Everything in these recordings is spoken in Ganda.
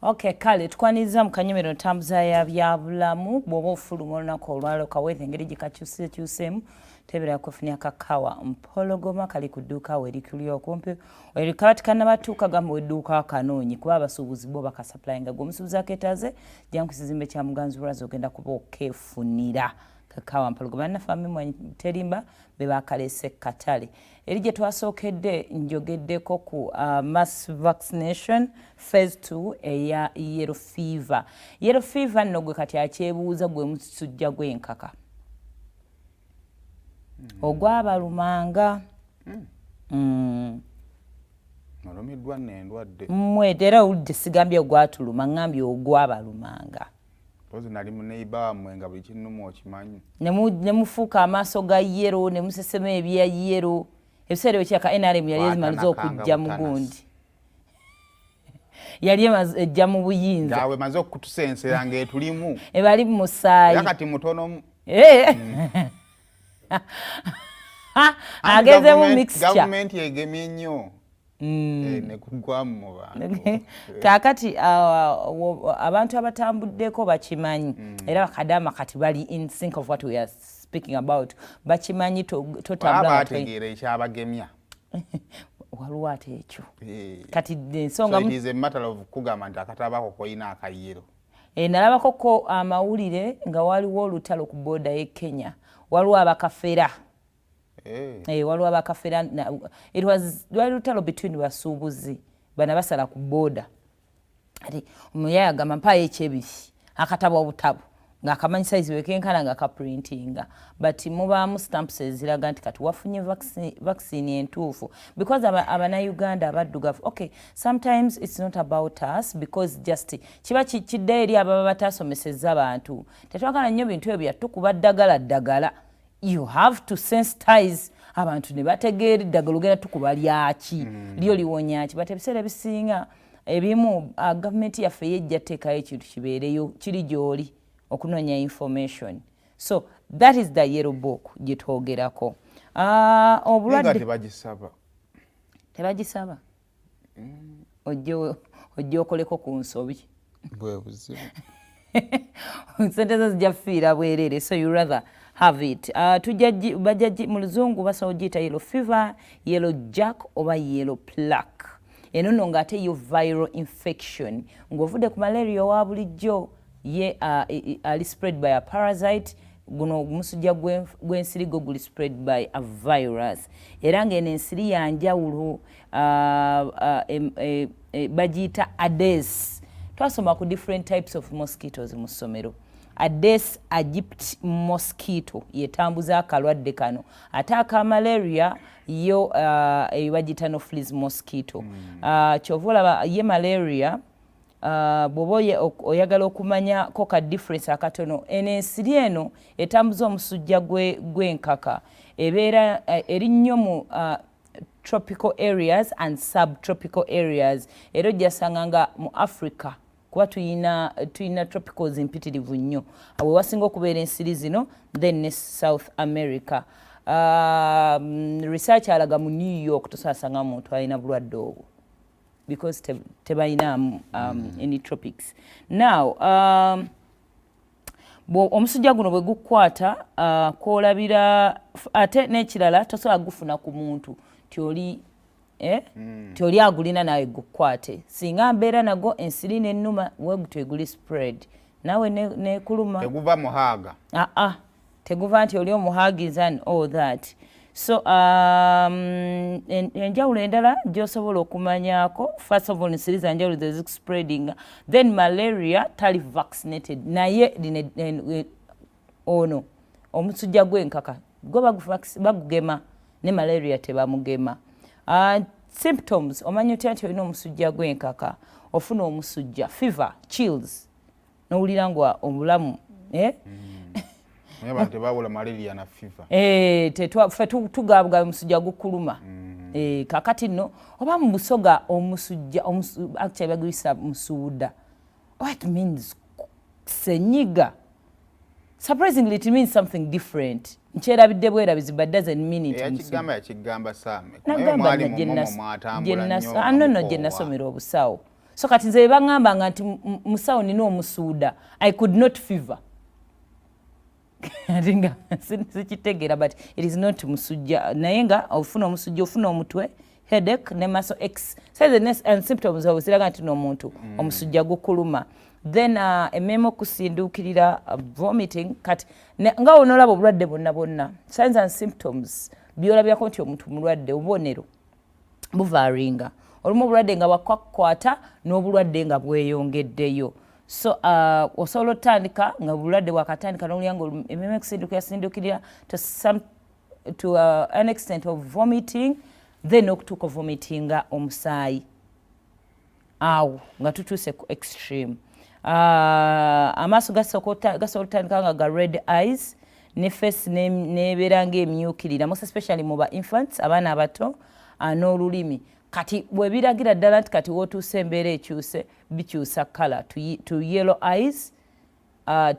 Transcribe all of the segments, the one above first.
Okay, kale tukwaniza mu kanyomero ntambuza ya byabulamu bw'oba ofuluma olunaku olwalo kaweethe engeri gye kakyuseemu tebera kufunya kakawa mpologoma kali ku dduuka we likuli okumpi erikati kannabatuuka gamba edduuka akanoonyi kuba abasuubuzi bo bakasaplayinga gwe omusuubuzi akeetaaze jja ku kizimbe kya Muganzirwazi ogenda kuba okeefunira kakawa mpologoma naffe mwe terimba be bakaleese katale eri gye twasookedde njogeddeko ku mass vaccination phase 2 eya yellow fever. Yellow fever nno gwe kati akyebuuza gwe musujja gw'enkaka ogwabalumanga olumiddwa n'endwadde mwetera oludde sigambye ogwatuluma ngambye ogwabalumanga pozi nali muneiba wamwe nga buli kinnuma okimanyi ne mufuuka amaaso ga yero ne musesema ebya yero ebiseera ebyokiraka NRM yali ezimaliza okujja mu gundi yali ejja mu buyinza gaawe maze okutusensera ng'etulimu ebali mu musaayi yakati mutono agezemu mixture gavumenti yegemye nnyo nekugwamu mu bantu kaakati abantu abatambuddeko bakimanyi era bakadama kati bali in sync of what we are speaking about bakimanyi totambula abategeera ekyabagemya waliwo ate ekyo kati ensonga it is a matter of kugamba nti akatabako koyina akayero nalabako amawulire nga waliwo olutalo ku booda y'e Kenya waliwo abakafera waliwo abakafera lwali lutalo between basuubuzi bana basala ku booda ati omuyaya agamba mpaayo ekyebiri akatabo obutabo ng'akamanyi saizi wekenkana nga kaprintinga but mubaamu stamps eziraga nti kati wafunye vaccine entuufu because abannayuganda abaddugavu okay sometimes it's not about us because just kiba kidde eri ababa bataasomesezza bantu tetwagala nnyo bintu ebyo byatukuba ddagala you have to sensitize abantu ne bategeera eddagala ogenda tukuba lyaki lyo liwonyaki but ebiseera ebisinga ebimu gavumenti yaffe yejja teekayo ekintu kibeereyo kiri gy'oli okunoonya information so that is the yellow book gye twogerako obulwadde tebagisaba ojja okoleko ku nsobi bwe buzibu sente zo zijja fiira bwerere so you rather have it bajja mu luzungu basobola ogiyita yellow fever yellow jack oba yellow plaque eno nno ng'ate yo viral infection ng'ovudde ku malaria owa bulijjo ye ali spread by a parasite guno omusujja gw'ensirigo guli spread by a virus era ng'eno ensiri yanjawulo bagiyita Aedes twasoma ku different types of mosquitoes mu ssomero Aedes aegypti mosquito yetambuza akalwadde kano ate aka malaria yo bagiyita Anopheles mosquito kyova olaba ye malaria bw'oba oyagala okumanyako ka difference akatono eno ensiri eno etambuza omusujja gw'enkaka ebeera eri nnyo mu tropical areas and subtropical areas era ojjasanga nga mu Africa kuba tuyina tropicals mpitirivu nnyo we wasinga okubeera ensiri zino then ne South America research alaga mu New York tosaasanga muntu alina bulwadde obwo because tebalina any tropics now omusujja guno bwe gukwata kwolabira ate n'ekirala tosobola gufuna ku muntu tyoli tyoli agulina nawe gukwate singa mbeera nago ensiri n'ennuma wegutwe guli spread nawe nekuluma teguva muhaaga teguva nti oli omuhaagiza and all that so enjawulo endala gy'osobola okumanyako first of all ensiri za njawulo ze spreading then malaria tali vaccinated naye ono omusujja gw'enkaka gwe bagugema ne malaria tebamugema symptoms omanyi otya nti olina omusujja gw'enkaka ofuna omusujja fever chills n'owulira nga obulamu tebawula malaria na fever ffe tugabugaba omusujja gukuluma kakati nno oba mu busoga omusujja actually baguyisa musuuda what means senyiga surprisingly it means something different nkyerabidde bwerabizi but doesn't mean it yakigamba Same nno gye nasomera obusawo so kati nze bangamba nga nti musawo nina omusuuda I could not fever atinga sikitegera but it is not musujja naye nga ofuna omusujja ofuna omutwe headache ne muscle exercise and symptoms of ziraga nti n'omuntu omusujja gukuluma then ememo kusindukirira vomiting kati nga onolaba obulwadde bonna signs and symptoms byolabyako nti omuntu mulwadde obubonero buvaringa olumu obulwadde nga bwakwakwata n'obulwadde nga bweyongeddeyo so osobola otandika nga obulwadde bwakatandika n'olya nga ememo kusindukirira to an extent of vomiting then okutuuka vomitinga omusaayi awo nga tutuuse ku extreme amaaso gasobola otandika nga ga red eyes ne face nebeera ng'emyukirira most especially mu ba infants abaana abato n'olulimi kati bwebiragira ddala nti kati wootuuse embeera ekyuse bikyusa color to yellow eyes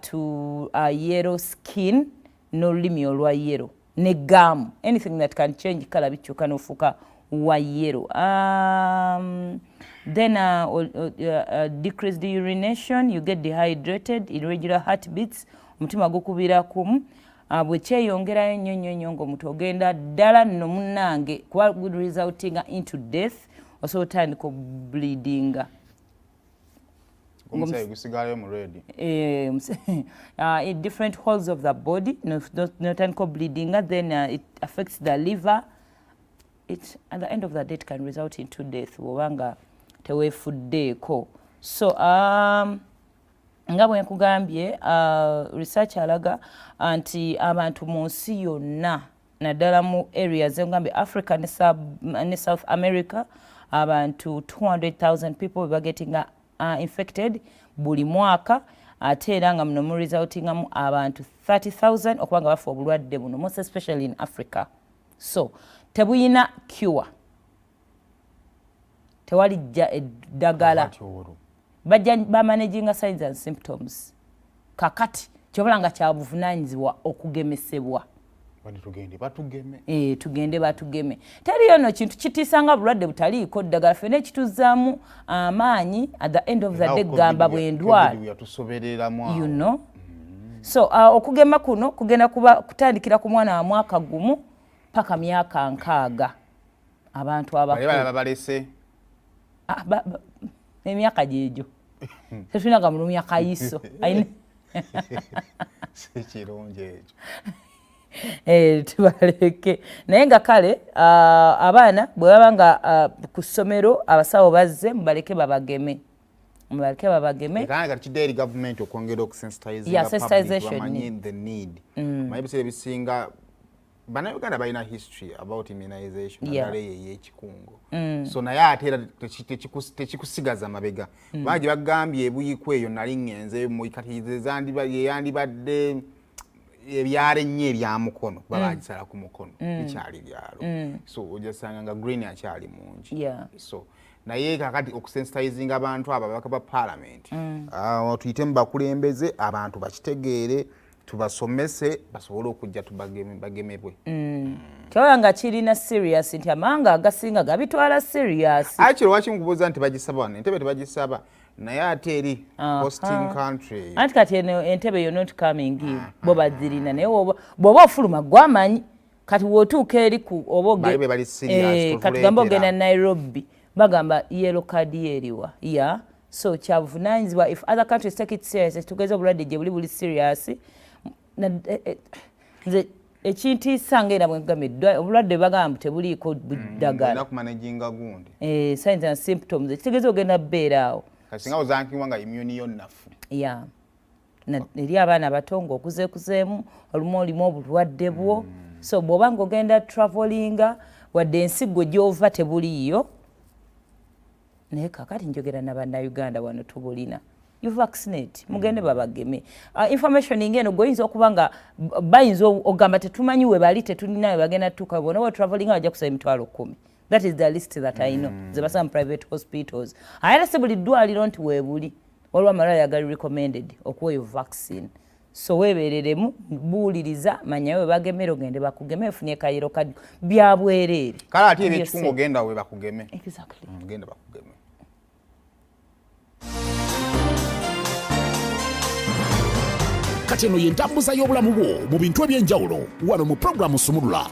to yellow skin n'olulimi olwa yellow ne gum anything that can change color bikyuka n'ofuuka wa yellow then decreased urination you get dehydrated irregular heartbeats omutima gukubira kumu bwe kyeyongerayo nnyo ng'omuntu ogenda ddala nno munnange kuba good resulting into death osobola otandika obleedinga in different holes of the body notandika obleedinga then it affects the liver at the end of the day it can result into death bwobanga teweefuddeeko so nga bwe nkugambye research alaga nti abantu mu nsi yonna naddala mu areas engambye Africa ne South America abantu 200,000 people were getting infected buli mwaka ate era nga muno mu resultingamu abantu 30,000 okuba nga bafa obulwadde buno most especially in Africa so tebuyina cure tewali eddagala bajja bamanaginga signs and symptoms kakati kyobala nga kyabuvunaanyizibwa okugemesebwa tugende batugeme teriyo no kintu kitiisanga bulwadde butaliiko ddagala fena ekituzaamu amaanyi at the end of the day gamba bwendwala you know so okugema kuno kugenda kutandikira ku mwana wa mwaka gumu paka myaka 6 abantu ababalese emyaka gyejo tetulinaga mulumya kayiso sekirungi ekyo tubaleke naye nga kale abaana bwe baba nga ku ssomero abasawo bazze mubaleke babageme kanga kidde government okwongera okusensitizing the need mayibiseera bisinga Bannayuganda balina history about immunization naddala ey'ekikungo so naye ate era tekikusigaza mabega baagi bagambye ebuyiko eyo nali ngenze kati yandibadde ebyalo ennyo ebya mukono kuba baagisala ku mukono bikyali byalo so ojasanga nga green akyali mungi so naye kakati okusensitizinga abantu abo ababaka ba parliament tuyite mu bakulembeze abantu bakitegeere tubasomese basobole okujja bagemebwe kyobala nga kirina serious nti amanga agasinga gabitwala serious akiro lwaki mukubuuza nti bagisaba wano entebe tebagisaba naye ate eri hosting country anti kati entebe yo not coming in bo bazirina naye bw'oba ofuluma gwamanyi kati wootuuka eri ku oba kati gamba ogenda Nairobi bagamba yellow card yeriwa so kyabuvunaanyizibwa if other countries take it serious tugeza obulwadde gye buli serious nze ekintiisa ng'era bwe nkugambye obulwadde bagamba tebuliiko ddagala signs and symptoms ekitegeeza ogenda bbeeraawo kasinga ozankiwa nga immune yo nnafu eri abaana abato ng'okuzeekuzeemu olumu olimu obulwadde bwo so bw'oba ng'ogenda travelinga wadde ensigo gy'ova tebuliiyo naye kakati njogera na bannayuganda wano tubulina you vaccinate mugende babageme information ngeno goyinza okuba nga bayinza ogamba tetumanyi we bali tetulina we bagenda tuka bona we traveling bajja kusaba emitwalo 10 that is the list that I know zebasaba private hospitals ayala se buli ddwaliro nti weebuli waliwo amalwaliro agali recommended okuwa yo vaccine so weebereremu buuliriza manyayo we bagemera ogende bakugeme efunye kayiro kadi byabwereere kale ati ebyekikungo ogenda we bakugeme exactly genda bakugeme kati eno y'entambuza y'obulamu bwo mu bintu eby'enjawulo wano mu pulogulaamu Sumulula.